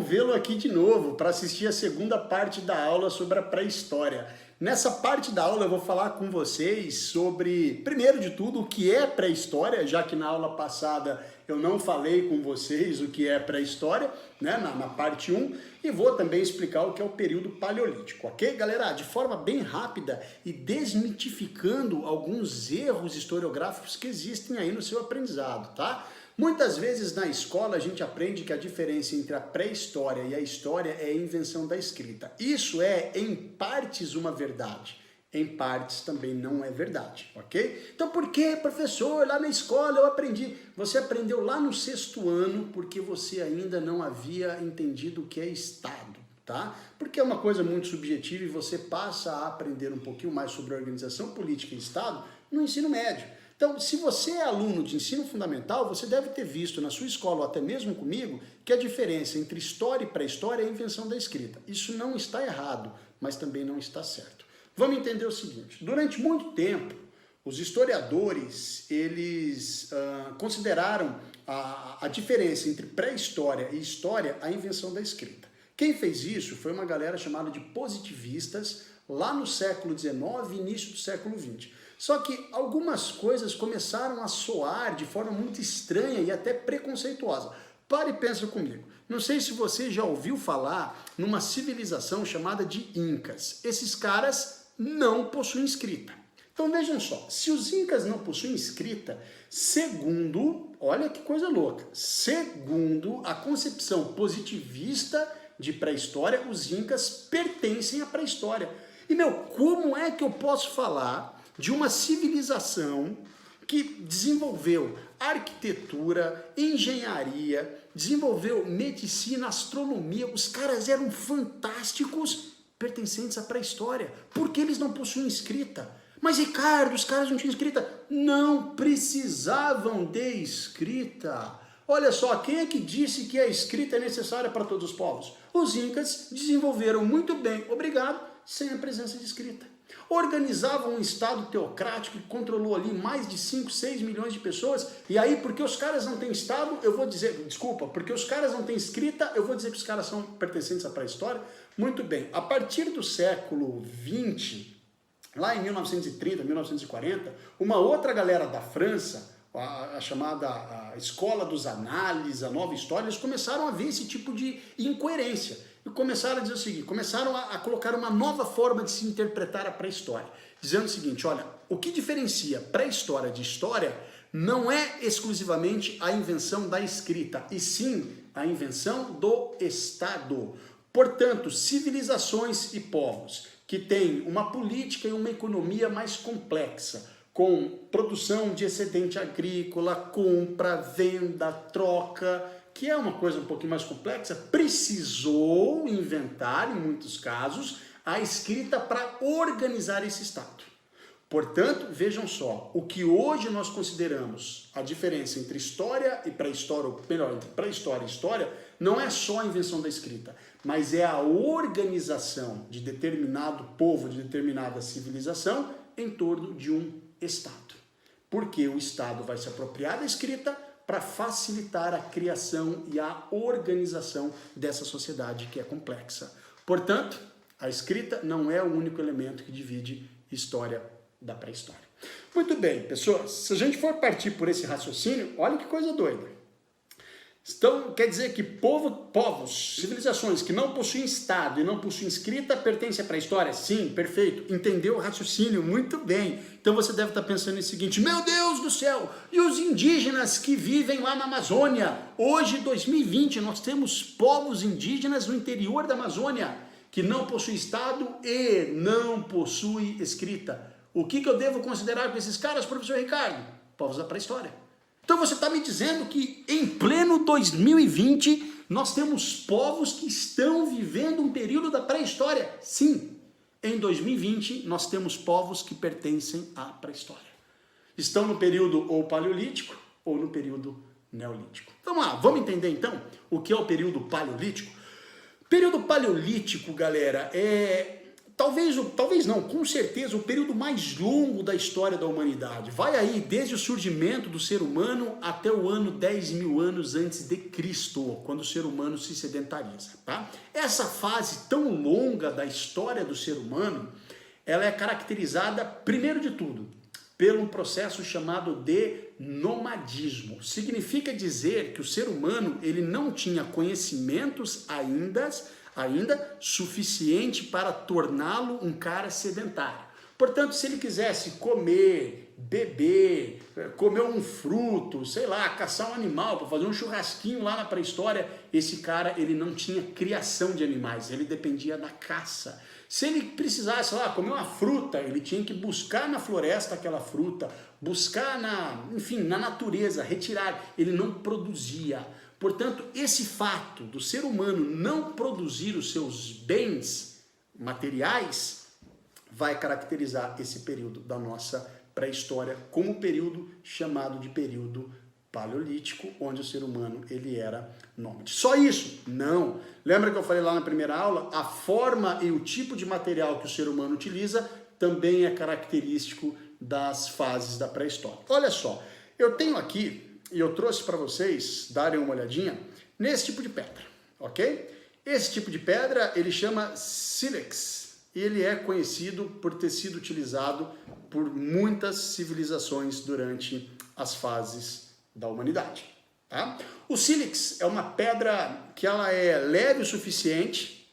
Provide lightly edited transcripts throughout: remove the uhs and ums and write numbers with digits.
revê-lo aqui de novo para assistir a segunda parte da aula sobre a pré-história. Nessa parte da aula eu vou falar com vocês sobre, primeiro de tudo, o que é pré-história, já que na aula passada eu não falei com vocês o que é pré-história, né, na parte 1, e vou também explicar o que é o período paleolítico, ok? Galera, de forma bem rápida e desmitificando alguns erros historiográficos que existem aí no seu aprendizado, tá? Muitas vezes na escola a gente aprende que a diferença entre a pré-história e a história é a invenção da escrita. Isso é, em partes, uma verdade. Em partes também não é verdade, ok? Então por que, professor, lá na escola eu aprendi? Você aprendeu lá no 6º ano porque você ainda não havia entendido o que é Estado, tá? Porque é uma coisa muito subjetiva e você passa a aprender um pouquinho mais sobre organização política e Estado no ensino médio. Então, se você é aluno de ensino fundamental, você deve ter visto na sua escola, ou até mesmo comigo, que a diferença entre história e pré-história é a invenção da escrita. Isso não está errado, mas também não está certo. Vamos entender o seguinte, durante muito tempo, os historiadores, eles consideraram a diferença entre pré-história e história a invenção da escrita. Quem fez isso foi uma galera chamada de positivistas, lá no século XIX e início do século XX. Só que algumas coisas começaram a soar de forma muito estranha e até preconceituosa. Pare e pensa comigo. Não sei se você já ouviu falar numa civilização chamada de Incas. Esses caras não possuem escrita. Então vejam só, se os Incas não possuem escrita, segundo, olha que coisa louca, segundo a concepção positivista de pré-história, os Incas pertencem à pré-história. E como é que eu posso falar de uma civilização que desenvolveu arquitetura, engenharia, desenvolveu medicina, astronomia, os caras eram fantásticos, pertencentes à pré-história, porque eles não possuem escrita. Mas, Ricardo, os caras não tinham escrita? Não precisavam de escrita. Olha só, quem é que disse que a escrita é necessária para todos os povos? Os Incas desenvolveram muito bem, obrigado, sem a presença de escrita. Organizavam um estado teocrático que controlou ali mais de 5, 6 milhões de pessoas, e aí porque os caras não têm estado, eu vou dizer, desculpa, porque os caras não têm escrita, eu vou dizer que os caras são pertencentes à pré-história? Muito bem, a partir do século XX, lá em 1930, 1940, uma outra galera da França, a chamada Escola dos Análises, a Nova História, eles começaram a ver esse tipo de incoerência. E começaram a dizer o seguinte, começaram a colocar uma nova forma de se interpretar a pré-história. Dizendo o seguinte, olha, o que diferencia pré-história de história não é exclusivamente a invenção da escrita, e sim a invenção do Estado. Portanto, civilizações e povos que têm uma política e uma economia mais complexa, com produção de excedente agrícola, compra, venda, troca, que é uma coisa um pouquinho mais complexa, precisou inventar, em muitos casos, a escrita para organizar esse Estado. Portanto, vejam só, o que hoje nós consideramos a diferença entre história e pré-história, ou melhor, entre pré-história e história, não é só a invenção da escrita, mas é a organização de determinado povo, de determinada civilização, em torno de um Estado. Porque o Estado vai se apropriar da escrita para facilitar a criação e a organização dessa sociedade que é complexa. Portanto, a escrita não é o único elemento que divide história da pré-história. Muito bem, pessoas, se a gente for partir por esse raciocínio, olha que coisa doida. Então, quer dizer que povos, civilizações que não possuem Estado e não possuem escrita pertencem à pré-história? Sim, perfeito. Entendeu o raciocínio? Muito bem. Então você deve estar pensando no seguinte, meu Deus do céu, e os indígenas que vivem lá na Amazônia? Hoje, 2020, nós temos povos indígenas no interior da Amazônia que não possuem Estado e não possuem escrita. O que eu devo considerar com esses caras, professor Ricardo? Povos da pré-história. Então você está me dizendo que em pleno 2020 nós temos povos que estão vivendo um período da pré-história? Sim, em 2020 nós temos povos que pertencem à pré-história. Estão no período ou paleolítico ou no período neolítico. Vamos lá, vamos entender então o que é o período paleolítico? Período paleolítico, galera, talvez não, com certeza, o período mais longo da história da humanidade. Vai aí desde o surgimento do ser humano até o ano 10.000 anos antes de Cristo, quando o ser humano se sedentariza, tá? Essa fase tão longa da história do ser humano, ela é caracterizada, primeiro de tudo, pelo um processo chamado de nomadismo. Significa dizer que o ser humano ele não tinha conhecimentos ainda suficiente para torná-lo um cara sedentário. Portanto, se ele quisesse comer, beber, comer um fruto, sei lá, caçar um animal, para fazer um churrasquinho lá na pré-história, esse cara ele não tinha criação de animais, ele dependia da caça. Se ele precisasse lá comer uma fruta, ele tinha que buscar na floresta aquela fruta, buscar na natureza, retirar. Ele não produzia. Portanto, esse fato do ser humano não produzir os seus bens materiais vai caracterizar esse período da nossa pré-história como um período chamado de período paleolítico, onde o ser humano ele era nômade. Só isso? Não. Lembra que eu falei lá na primeira aula? A forma e o tipo de material que o ser humano utiliza também é característico das fases da pré-história. Olha só, eu tenho aqui e eu trouxe para vocês darem uma olhadinha nesse tipo de pedra, ok? Esse tipo de pedra ele chama sílex e ele é conhecido por ter sido utilizado por muitas civilizações durante as fases da humanidade. Tá? O sílex é uma pedra que ela é leve o suficiente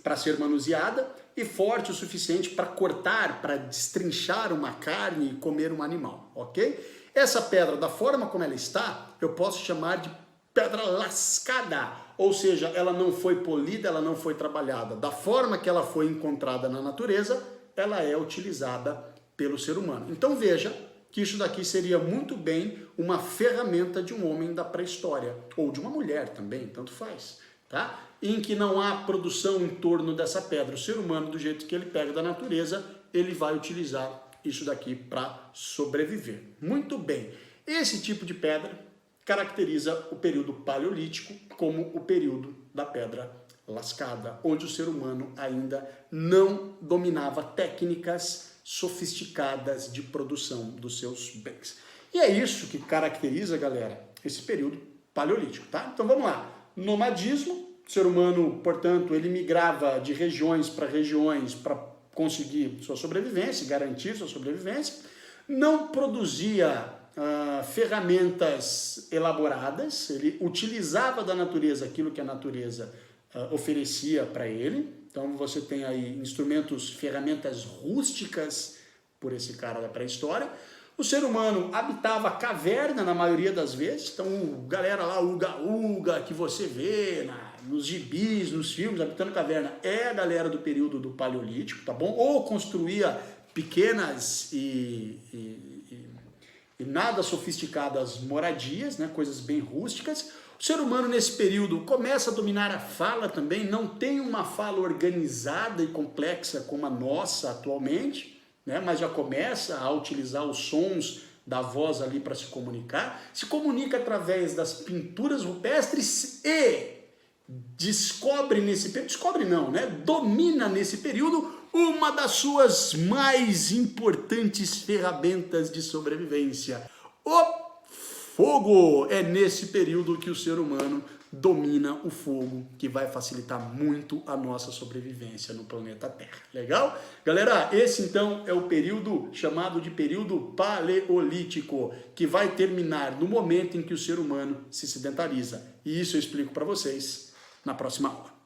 para ser manuseada e forte o suficiente para cortar, para destrinchar uma carne e comer um animal, ok? Essa pedra, da forma como ela está, eu posso chamar de pedra lascada, ou seja, ela não foi polida, ela não foi trabalhada. Da forma que ela foi encontrada na natureza, ela é utilizada pelo ser humano. Então veja que isso daqui seria muito bem uma ferramenta de um homem da pré-história, ou de uma mulher também, tanto faz, tá? Em que não há produção em torno dessa pedra. O ser humano, do jeito que ele pega da natureza, ele vai utilizar isso daqui para sobreviver. Muito bem. Esse tipo de pedra caracteriza o período paleolítico como o período da pedra lascada, onde o ser humano ainda não dominava técnicas sofisticadas de produção dos seus bens. E é isso que caracteriza, galera, esse período paleolítico, tá? Então vamos lá. Nomadismo, o ser humano, portanto, ele migrava de regiões para conseguir sua sobrevivência, garantir sua sobrevivência, não produzia ferramentas elaboradas, ele utilizava da natureza aquilo que a natureza oferecia para ele. Então você tem aí instrumentos, ferramentas rústicas por esse cara da pré-história. O ser humano habitava a caverna na maioria das vezes, então galera lá, uga-uga, que você vê nos gibis, nos filmes, habitando caverna, é a galera do período do Paleolítico, tá bom? Ou construía pequenas e nada sofisticadas moradias, né? Coisas bem rústicas. O ser humano nesse período começa a dominar a fala também, não tem uma fala organizada e complexa como a nossa atualmente, né? Mas já começa a utilizar os sons da voz ali para se comunica através das pinturas rupestres e domina nesse período uma das suas mais importantes ferramentas de sobrevivência, o fogo. É nesse período que o ser humano domina o fogo, que vai facilitar muito a nossa sobrevivência no planeta Terra. Legal? Galera, esse então é o período chamado de período paleolítico, que vai terminar no momento em que o ser humano se sedentariza. E isso eu explico para vocês na próxima aula.